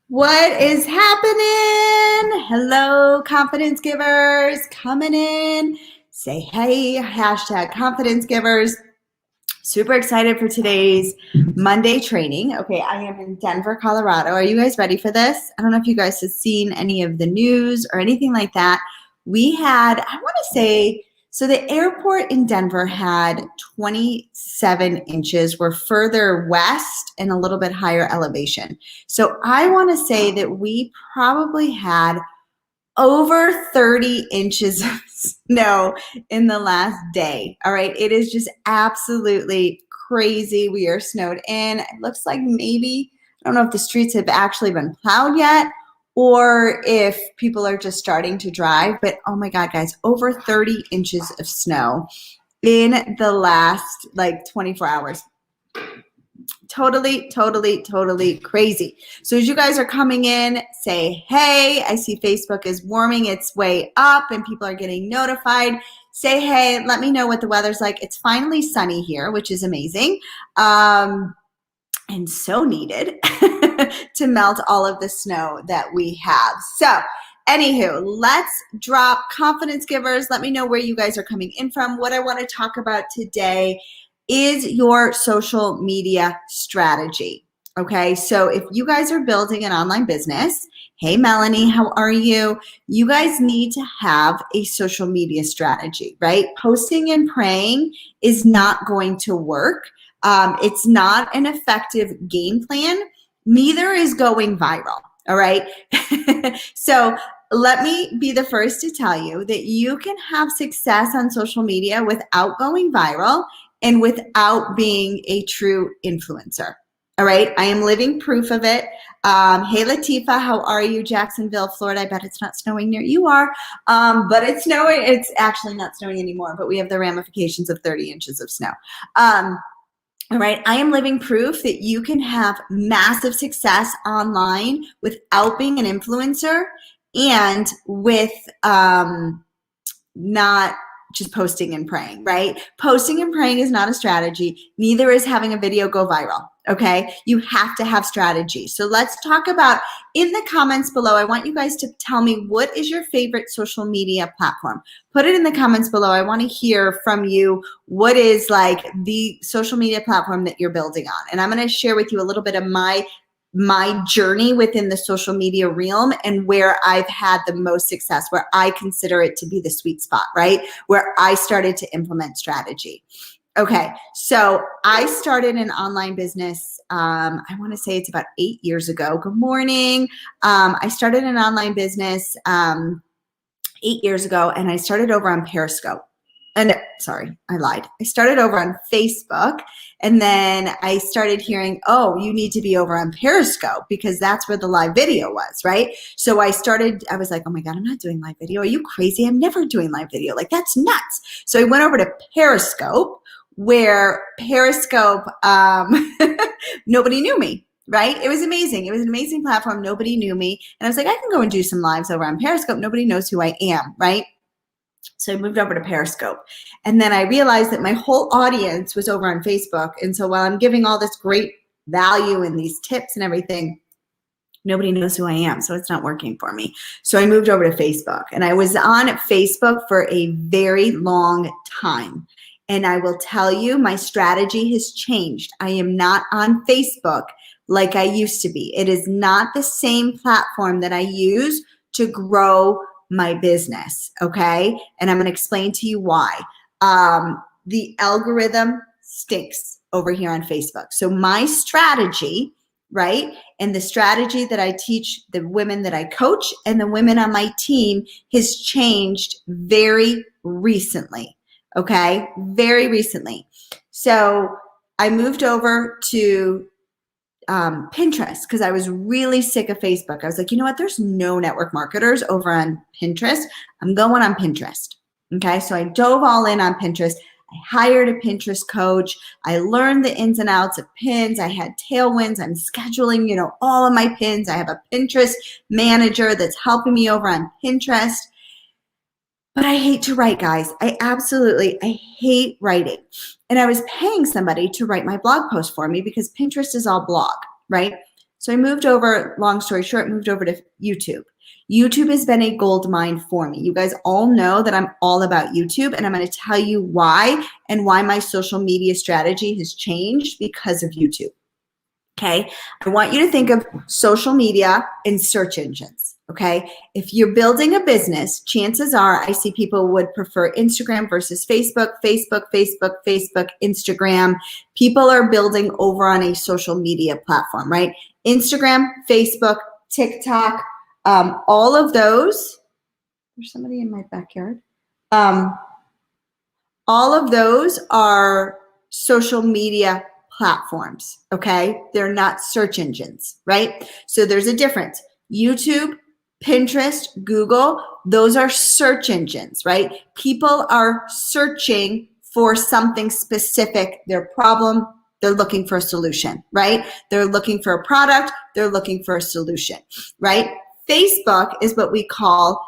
What is happening? Hello, confidence givers coming in. Say hey, hashtag confidence givers. Super excited for today's Monday training. Okay, I am in Denver, Colorado. Are you guys ready for this? I don't know if you guys have seen any of the news or anything like that. We had, I want to say, so the airport in Denver had 27 inches. We're further west and a little bit higher elevation. So I want to say that we probably had over 30 inches of snow in the last day. All right. It is just absolutely crazy. We are snowed in. It looks like maybe, I don't know if the streets have actually been plowed yet or if people are just starting to drive, but oh my God, guys, over 30 inches of snow in the last like 24 hours. Totally crazy. So as you guys are coming in, say, hey, I see Facebook is warming its way up and people are getting notified. Say, hey, let me know what the weather's like. It's finally sunny here, which is amazing. And so needed to melt all of the snow that we have. So anywho, let's drop confidence givers. Let me know where you guys are coming in from. What I want to talk about today is your social media strategy. Okay, so if you guys are building an online business, hey Melanie, how are you? You guys need to have a social media strategy, right? Posting and praying is not going to work. It's not an effective game plan. Neither is going viral. All right. So let me be the first to tell you that you can have success on social media without going viral and without being a true influencer. All right. I am living proof of it. Hey, Latifa, how are you? Jacksonville, Florida. I bet it's not snowing near you are, but it's snowing. It's actually not snowing anymore, but we have the ramifications of 30 inches of snow. All right, I am living proof that you can have massive success online without being an influencer and with not just posting and praying, right? Posting and praying is not a strategy. Neither is having a video go viral, okay? You have to have strategy. So let's talk about, in the comments below, I want you guys to tell me, what is your favorite social media platform? Put it in the comments below. I want to hear from you what is like the social media platform that you're building on. And I'm going to share with you a little bit of my journey within the social media realm and where I've had the most success, where I consider it to be the sweet spot, right? Where I started to implement strategy. Okay, so I started an online business, I want to say it's about 8 years ago. Good morning. I started an online business 8 years ago, and I started over on Periscope. And sorry, I lied. I started over on Facebook, and then I started hearing, oh, you need to be over on Periscope because that's where the live video was, right? So I was like, oh my God, I'm not doing live video. Are you crazy? I'm never doing live video. Like, that's nuts. So I went over to Periscope, where Periscope, nobody knew me. Right? It was amazing. It was an amazing platform. Nobody knew me. And I was like, I can go and do some lives over on Periscope. Nobody knows who I am, right? So I moved over to Periscope. And then I realized that my whole audience was over on Facebook. And so while I'm giving all this great value and these tips and everything, nobody knows who I am. So it's not working for me. So I moved over to Facebook. And I was on Facebook for a very long time. And I will tell you, my strategy has changed. I am not on Facebook like I used to be. It is not the same platform that I use to grow my business, okay? And I'm going to explain to you why. The algorithm stinks over here on Facebook. So my strategy, right, and the strategy that I teach the women that I coach and the women on my team has changed very recently, okay? Very recently. So I moved over to Pinterest because I was really sick of Facebook. I was like, you know what? There's no network marketers over on Pinterest. I'm going on Pinterest. Okay, so I dove all in on Pinterest. I hired a Pinterest coach. I learned the ins and outs of pins. I had tailwinds. I'm scheduling, all of my pins. I have a Pinterest manager that's helping me over on Pinterest. But I hate to write, guys. I hate writing. And I was paying somebody to write my blog post for me because Pinterest is all blog, right? So I moved over, long story short, moved over to YouTube. YouTube has been a gold mine for me. You guys all know that I'm all about YouTube, and I'm going to tell you why and why my social media strategy has changed because of YouTube. Okay, I want you to think of social media and search engines. Okay, if you're building a business, chances are I see people would prefer Instagram versus Facebook, Instagram. People are building over on a social media platform, right? Instagram, Facebook, TikTok, all of those. There's somebody in my backyard. All of those are social media platforms, okay? They're not search engines, right? So there's a difference. YouTube, Pinterest, Google, those are search engines, right? People are searching for something specific, their problem, they're looking for a solution, right? They're looking for a product, they're looking for a solution, right? Facebook is what we call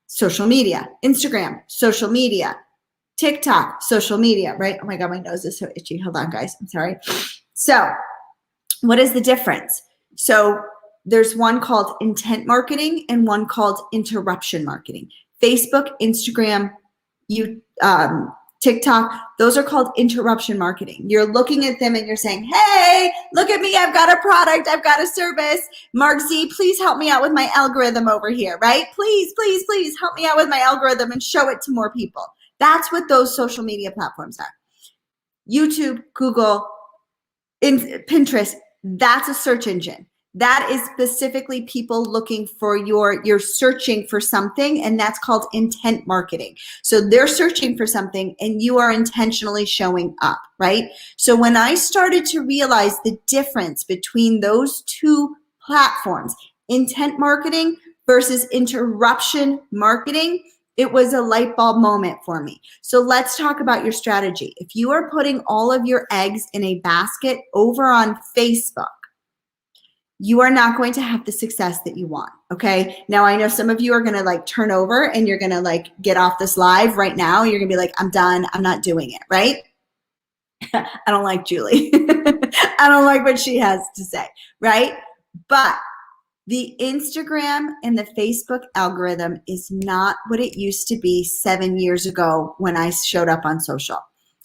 social media. Instagram, social media. TikTok, social media, right? Oh my God, my nose is so itchy. Hold on, guys. I'm sorry. So what is the difference? So there's one called intent marketing and one called interruption marketing. Facebook, Instagram, TikTok, those are called interruption marketing. You're looking at them and you're saying, hey, look at me. I've got a product. I've got a service. Mark Z, please help me out with my algorithm over here, right? Please, please, please help me out with my algorithm and show it to more people. That's what those social media platforms are. YouTube, Google, Pinterest, that's a search engine. That is specifically people looking for you're searching for something, and that's called intent marketing. So they're searching for something and you are intentionally showing up, right? So when I started to realize the difference between those two platforms, intent marketing versus interruption marketing, it was a light bulb moment for me. So let's talk about your strategy. If you are putting all of your eggs in a basket over on Facebook, you are not going to have the success that you want, okay? Now, I know some of you are gonna like turn over and you're gonna like get off this live right now. You're gonna be like, I'm done, I'm not doing it, right? I don't like Julie. I don't like what she has to say, right? But the Instagram and the Facebook algorithm is not what it used to be 7 years ago when I showed up on social.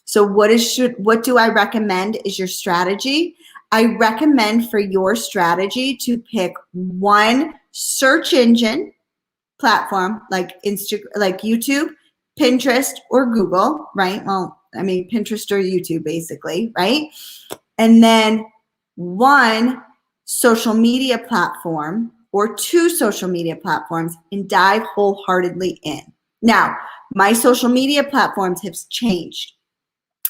So what do I recommend is your strategy? I recommend for your strategy to pick one search engine platform like YouTube, Pinterest, or Google, right? Well, I mean, Pinterest or YouTube basically, right? And then one social media platform or two social media platforms and dive wholeheartedly in. Now, my social media platforms have changed.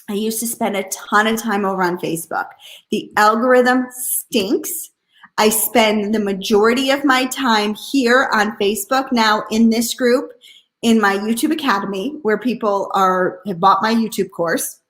I used to spend a ton of time over on Facebook. The algorithm stinks. I spend the majority of my time here on Facebook now in this group, in my YouTube Academy, where people have bought my YouTube course,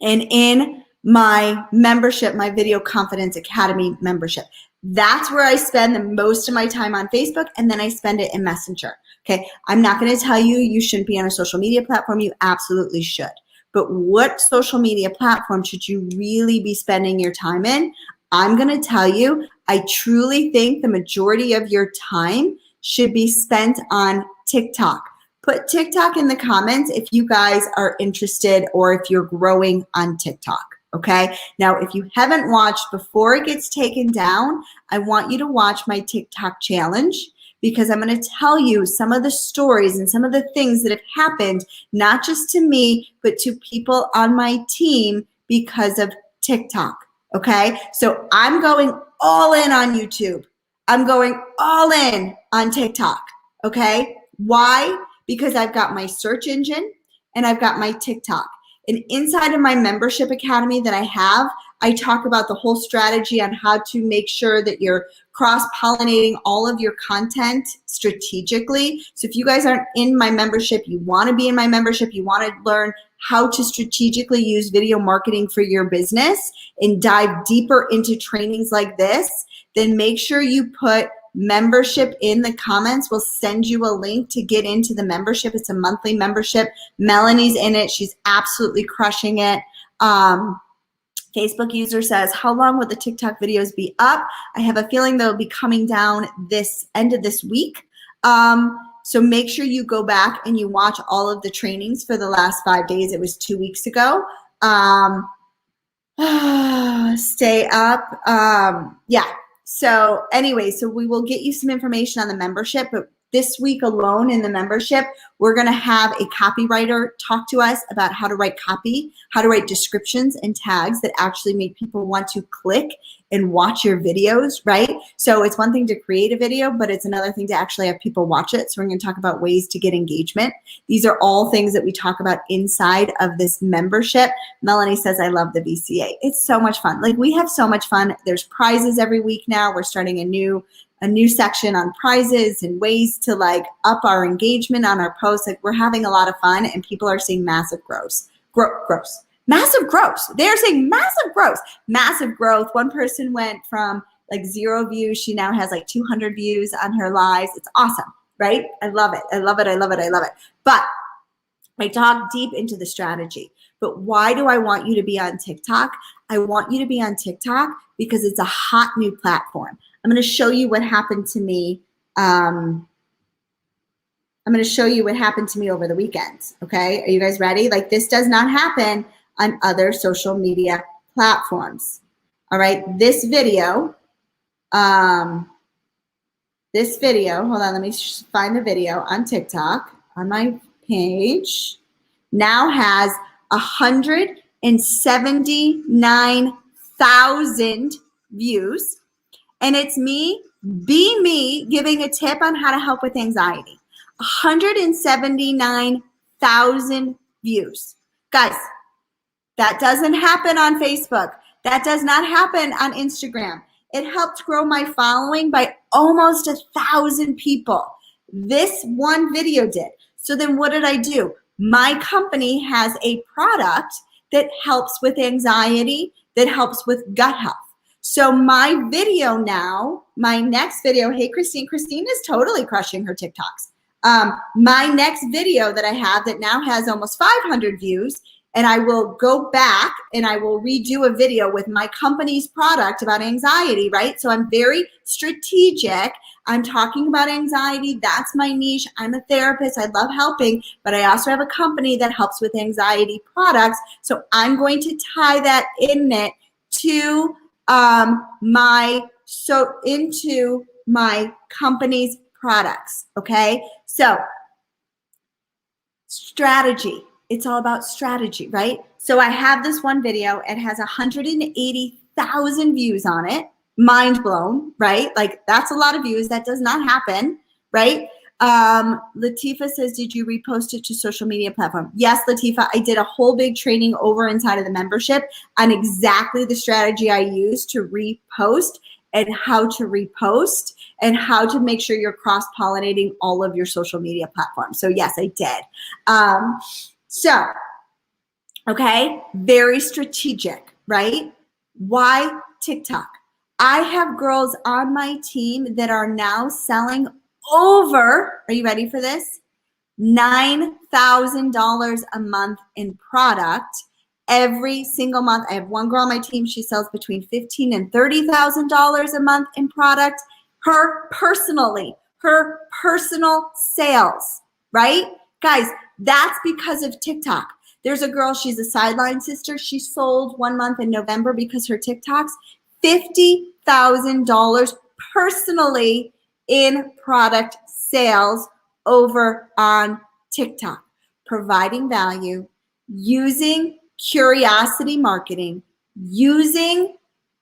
and in my membership, my Video Confidence Academy membership. That's where I spend the most of my time on Facebook, and then I spend it in Messenger. Okay, I'm not going to tell you you shouldn't be on a social media platform. You absolutely should. But what social media platform should you really be spending your time in? I'm going to tell you, I truly think the majority of your time should be spent on TikTok. Put TikTok in the comments if you guys are interested or if you're growing on TikTok, okay? Now, if you haven't watched before it gets taken down, I want you to watch my TikTok challenge, because I'm going to tell you some of the stories and some of the things that have happened, not just to me, but to people on my team because of TikTok, okay? So I'm going all in on YouTube. I'm going all in on TikTok, okay? Why? Because I've got my search engine and I've got my TikTok. And inside of my membership academy that I have, I talk about the whole strategy on how to make sure that you're cross-pollinating all of your content strategically. So if you guys aren't in my membership, you want to be in my membership, you want to learn how to strategically use video marketing for your business and dive deeper into trainings like this, then make sure you put membership in the comments. We'll send you a link to get into the membership. It's a monthly membership. Melanie's in it. She's absolutely crushing it. Facebook user says, how long will the TikTok videos be up? I have a feeling they'll be coming down this end of this week. So make sure you go back and you watch all of the trainings for the last 5 days. It was 2 weeks ago. Stay up. Yeah. So anyway, so we will get you some information on the membership, but this week alone in the membership, we're going to have a copywriter talk to us about how to write copy, how to write descriptions and tags that actually make people want to click and watch your videos, right? So it's one thing to create a video, but it's another thing to actually have people watch it. So we're going to talk about ways to get engagement. These are all things that we talk about inside of this membership. Melanie says, I love the VCA. It's so much fun. Like, we have so much fun. There's prizes every week now. We're starting a new section on prizes and ways to like up our engagement on our posts. Like, we're having a lot of fun and people are seeing massive growth. Massive growth. They're saying massive growth. Massive growth. One person went from like 0 views. She now has like 200 views on her lives. It's awesome, right? I love it. I love it. I love it. I love it. But I talk deep into the strategy. But why do I want you to be on TikTok? I want you to be on TikTok because it's a hot new platform. I'm going to show you what happened to me. I'm going to show you what happened to me over the weekend. Okay. Are you guys ready? Like, this does not happen on other social media platforms. All right. This video, hold on. Let me find the video on TikTok on my page. Now has 179,000 views. And it's me, giving a tip on how to help with anxiety. 179,000 views. Guys, that doesn't happen on Facebook. That does not happen on Instagram. It helped grow my following by almost 1,000 people. This one video did. So then what did I do? My company has a product that helps with anxiety, that helps with gut health. So my video now, my next video, hey, Christine is totally crushing her TikToks. My next video that I have that now has almost 500 views, and I will go back and I will redo a video with my company's product about anxiety, right? So I'm very strategic. I'm talking about anxiety. That's my niche. I'm a therapist. I love helping, but I also have a company that helps with anxiety products. So I'm going to tie that in it to into my company's products. Okay. So strategy, it's all about strategy, right? So I have this one video. It has 180,000 views on it. Mind blown, right? Like, that's a lot of views. That does not happen, right? Latifa says, did you repost it to social media platform? Yes, Latifa, I did a whole big training over inside of the membership on exactly the strategy I use to repost and how to repost and how to make sure you're cross-pollinating all of your social media platforms. So yes, I did. Okay, very strategic, right? Why TikTok? I have girls on my team that are now selling over, are you ready for this? $9,000 a month in product every single month. I have one girl on my team. She sells between $15,000 and $30,000 a month in product. Her personal sales, right? Guys, that's because of TikTok. There's a girl, she's a sideline sister. She sold 1 month in November because her TikToks, $50,000 personally in product sales over on TikTok, providing value, using curiosity marketing, using,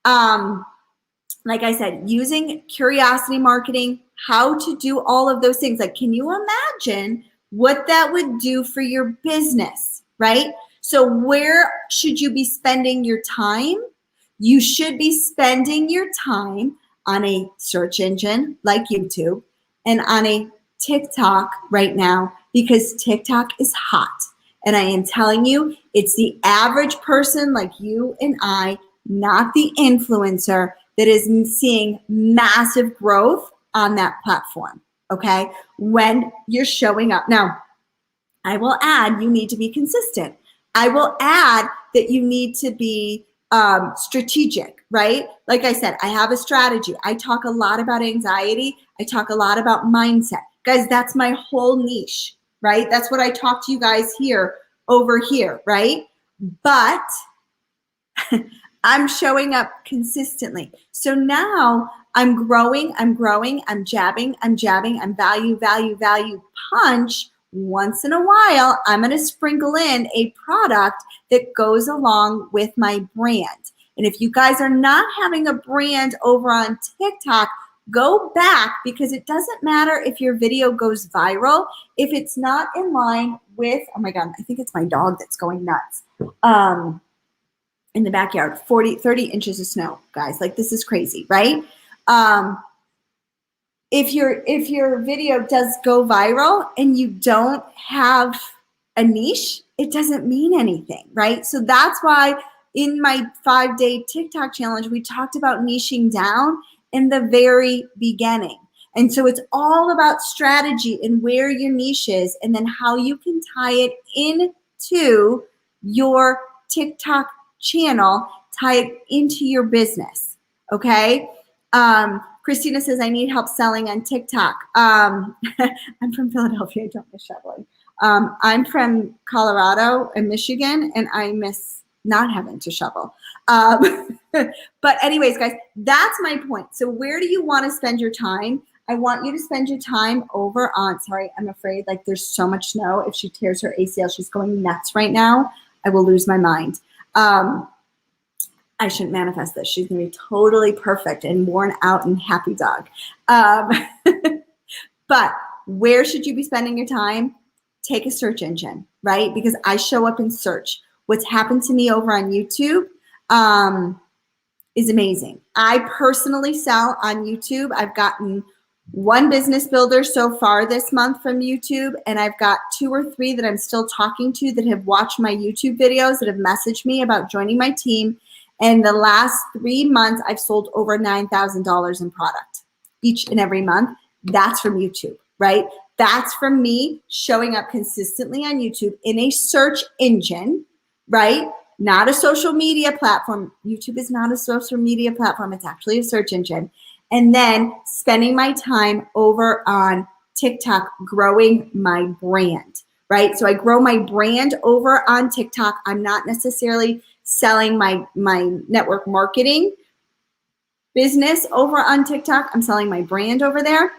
like I said, using curiosity marketing, how to do all of those things. Like, can you imagine what that would do for your business, right? So where should you be spending your time? You should be spending your time on a search engine like YouTube and on a TikTok right now, because TikTok is hot. And I am telling you, it's the average person like you and I, not the influencer, that is seeing massive growth on that platform, okay? When you're showing up. Now, I will add, you need to be consistent. I will add that you need to be strategic, right? Like I said, I have a strategy. I talk a lot about anxiety. I talk a lot about mindset. Guys, that's my whole niche, right? That's what I talk to you guys here over here, right? But I'm showing up consistently. So now I'm growing, I'm jabbing, I'm value, punch. Once in a while, I'm going to sprinkle in a product that goes along with my brand. And if you guys are not having a brand over on TikTok, go back, because it doesn't matter if your video goes viral if it's not in line with, oh my God, I think it's my dog that's going nuts. In the backyard, 30 inches of snow, guys. Like, this is crazy, right? If your video does go viral and you don't have a niche, it doesn't mean anything, right? So that's why in my 5-day TikTok challenge, we talked about niching down in the very beginning. And so it's all about strategy and where your niche is, and then how you can tie it into your TikTok channel, tie it into your business, okay? Christina says, I need help selling on TikTok. I'm from Philadelphia, I don't miss shoveling. I'm from Colorado and Michigan, and I miss not having to shovel. But anyways, guys, that's my point. So where do you want to spend your time? I want you to spend your time over on, sorry, I'm afraid, like, there's so much snow. If she tears her ACL, she's going nuts right now. I will lose my mind. I shouldn't manifest this. She's going to be totally perfect and worn out and happy dog. But where should you be spending your time? Take a search engine, right? Because I show up in search. What's happened to me over on YouTube is amazing. I personally sell on YouTube. I've gotten 1 business builder so far this month from YouTube, and I've got 2 or 3 that I'm still talking to that have watched my YouTube videos, that have messaged me about joining my team. And the last 3 months, I've sold over $9,000 in product each and every month. That's from YouTube, right? That's from me showing up consistently on YouTube in a search engine, right? Not a social media platform. YouTube is not a social media platform. It's actually a search engine. And then spending my time over on TikTok growing my brand, right? So I grow my brand over on TikTok. I'm not necessarily selling my network marketing business over on TikTok. I'm selling my brand over there.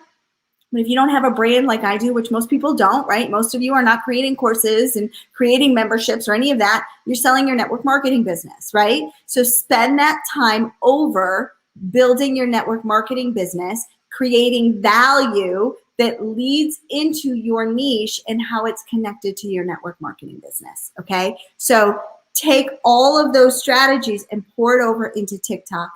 But if you don't have a brand like I do, which most people don't, right? Most of you are not creating courses and creating memberships or any of that. You're selling your network marketing business, right? So spend that time over building your network marketing business, creating value that leads into your niche and how it's connected to your network marketing business, okay? So take all of those strategies and pour it over into TikTok.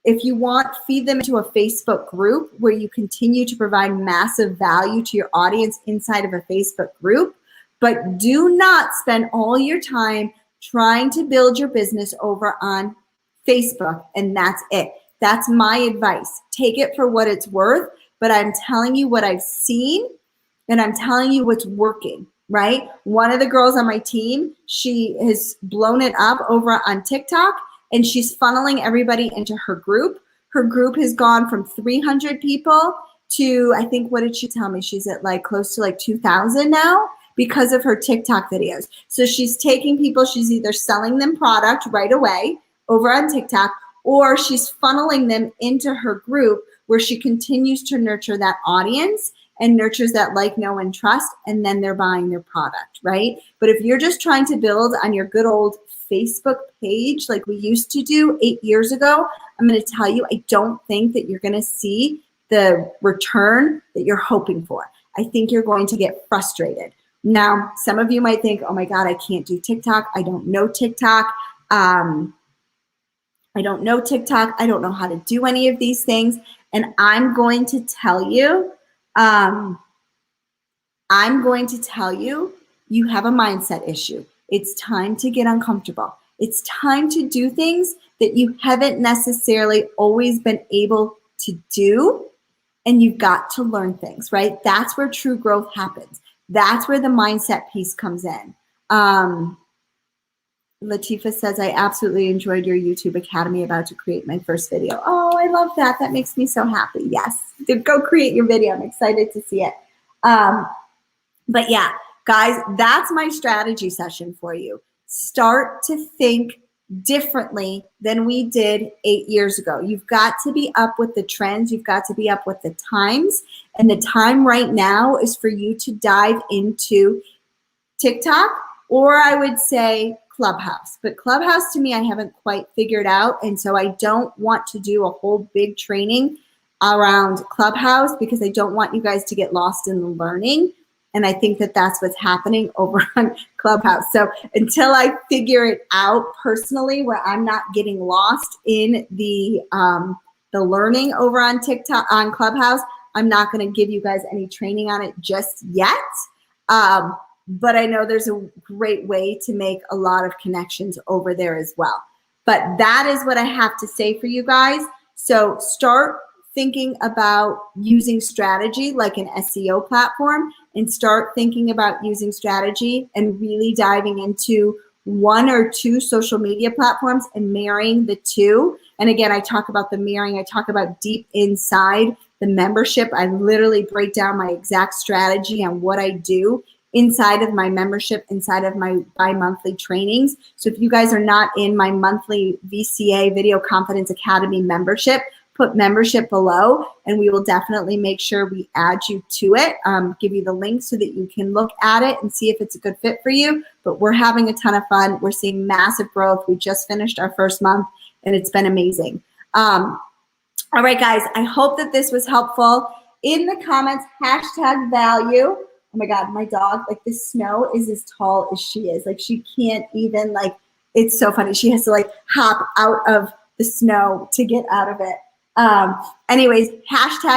If you want, feed them into a Facebook group where you continue to provide massive value to your audience inside of a Facebook group, but do not spend all your time trying to build your business over on Facebook, and that's it. That's my advice. Take it for what it's worth, but I'm telling you what I've seen, and I'm telling you what's working, right? One of the girls on my team, she has blown it up over on TikTok, and she's funneling everybody into her group. Her group has gone from 300 people to, I think, what did she tell me? She's at like close to like 2,000 now because of her TikTok videos. So she's taking people, she's either selling them product right away over on TikTok, or she's funneling them into her group where she continues to nurture that audience and nurtures that like, know, and trust, and then they're buying their product, right? But if you're just trying to build on your good old Facebook page like we used to do 8 years ago, I'm going to tell you, I don't think that you're going to see the return that you're hoping for. I think you're going to get frustrated. Now, some of you might think, oh my God, I can't do TikTok. I don't know TikTok. I don't know TikTok. I don't know how to do any of these things. And I'm going to tell you, you have a mindset issue. It's time to get uncomfortable. It's time to do things that you haven't necessarily always been able to do. And you've got to learn things, right? That's where true growth happens. That's where the mindset piece comes in. Latifa says, I absolutely enjoyed your YouTube Academy, about to create my first video. Oh, I love that. That makes me so happy. Yes, go create your video. I'm excited to see it. But yeah, guys, that's my strategy session for you. Start to think differently than we did 8 years ago. You've got to be up with the trends. You've got to be up with the times. And the time right now is for you to dive into TikTok, or I would say Clubhouse. But Clubhouse, to me, I haven't quite figured out. And so I don't want to do a whole big training around Clubhouse because I don't want you guys to get lost in the learning. And I think that that's what's happening over on Clubhouse. So until I figure it out personally, where I'm not getting lost in the learning over on TikTok, on Clubhouse, I'm not going to give you guys any training on it just yet. But I know there's a great way to make a lot of connections over there as well. But that is what I have to say for you guys. So start thinking about using strategy like an SEO platform, and start thinking about using strategy and really diving into 1 or 2 social media platforms and marrying the two. And again, I talk about the marrying, I talk about deep inside the membership. I literally break down my exact strategy on what I do inside of my membership, inside of my bi-monthly trainings. So if you guys are not in my monthly VCA, Video Confidence Academy membership, put membership below, and we will definitely make sure we add you to it, give you the link so that you can look at it and see if it's a good fit for you. But we're having a ton of fun. We're seeing massive growth. We just finished our first month, and it's been amazing. All right, guys, I hope that this was helpful. In the comments, #value. Oh my God, my dog, like the snow is as tall as she is. Like she can't even, like, it's so funny. She has to like hop out of the snow to get out of it. Anyways,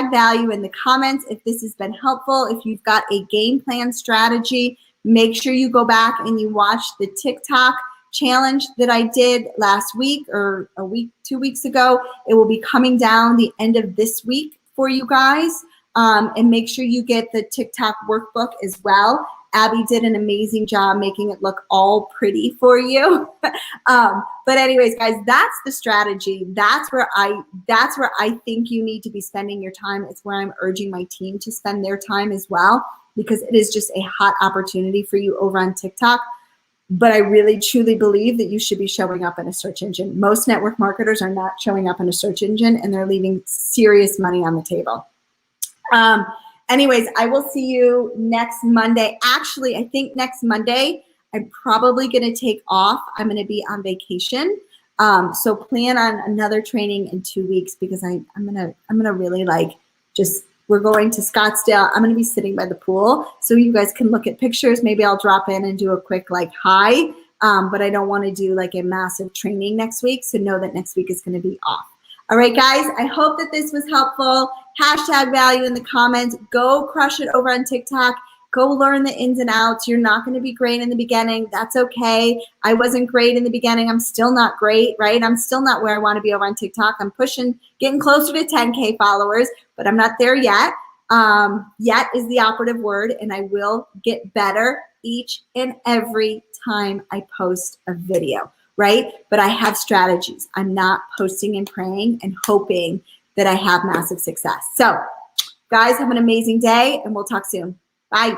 #value in the comments if this has been helpful. If you've got a game plan strategy, make sure you go back and you watch the TikTok challenge that I did last week or 2 weeks ago. It will be coming down the end of this week for you guys. And make sure you get the TikTok workbook as well. Abby did an amazing job making it look all pretty for you. But anyways, guys, that's the strategy. That's where I think you need to be spending your time. It's where I'm urging my team to spend their time as well, because it is just a hot opportunity for you over on TikTok. But I really, truly believe that you should be showing up in a search engine. Most network marketers are not showing up in a search engine, and they're leaving serious money on the table. Anyways, I will see you next Monday. Actually, I think next Monday, I'm probably going to take off. I'm going to be on vacation. So plan on another training in 2 weeks, because I'm gonna really we're going to Scottsdale. I'm going to be sitting by the pool so you guys can look at pictures. Maybe I'll drop in and do a quick hi. But I don't want to do like a massive training next week. So know that next week is going to be off. All right, guys, I hope that this was helpful. #value in the comments. Go crush it over on TikTok. Go learn the ins and outs. You're not going to be great in the beginning. That's okay. I wasn't great in the beginning. I'm still not great, right? I'm still not where I want to be over on TikTok. I'm getting closer to 10K followers, but I'm not there yet. Yet is the operative word, and I will get better each and every time I post a video, right? But I have strategies. I'm not posting and praying and hoping that I have massive success. So, guys, have an amazing day, and we'll talk soon. Bye.